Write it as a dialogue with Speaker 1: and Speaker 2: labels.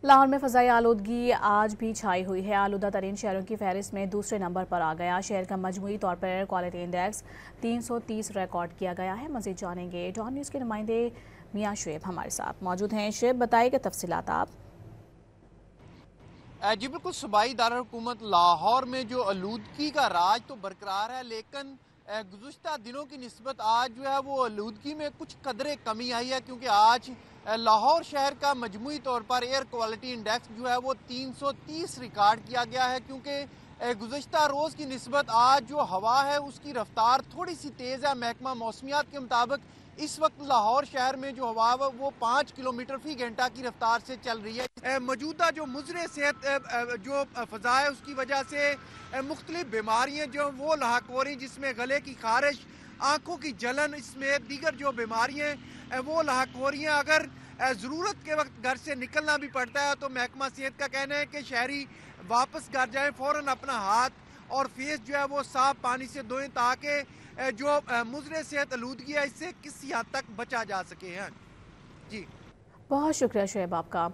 Speaker 1: لاہور میں فضائی آلودگی آج بھی چھائی ہوئی ہے۔ آلودہ ترین شہروں کی فہرست میں دوسرے نمبر پر آ گیا۔ شہر کا مجموعی طور per air quality index 330 record کیا گیا ہے۔ مزید جانیں گے ڈان نیوز کے نمائندے میاں شعیب ہمارے ساتھ موجود ہیں۔ شعیب بتائیں کہ تفصیلات آپ۔
Speaker 2: جی بالکل، صوبائی دارالحکومت لاہور میں جو آلودگی کا راج تو برقرار ہے، لیکن گزشتہ دنوں کی نسبت آج جو ہے وہ آلودگی میں کچھ قدرے کمی آئی ہے، کیونکہ آج لاہور شہر کا مجموعی طور پر ایئر کوالٹی انڈیکس جو ہے وہ 330 ریکارڈ کیا گیا ہے، کیونکہ گزشتہ روز کی نسبت آج جو ہوا ہے اس کی رفتار تھوڑی سی تیز ہے۔ محکمہ موسمیات کے مطابق اس وقت لاہور شہر میں جو ہوا ہے وہ 5 کلومیٹر فی گھنٹہ کی رفتار سے چل رہی ہے۔ موجودہ جو مضر صحت جو فضا ہے اس کی وجہ سے مختلف بیماریاں جو وہ لاحق ہو رہی ہیں، جس میں گلے کی خارش، آنکھوں کی جلن، اس میں دیگر جو بیماریاں وہ لاحق ہو رہی ہیں۔ اگر ضرورت کے وقت گھر سے نکلنا بھی پڑتا ہے تو محکمہ صحت کا کہنا ہے کہ شہری واپس گھر جائیں، فوراً اپنا ہاتھ اور فیس جو ہے وہ صاف پانی سے دھوئیں، تاکہ جو مضر صحت آلودگی ہے اس سے کسی حد تک بچا جا سکے ہیں۔ جی
Speaker 1: بہت شکریہ شعیب آپ کا۔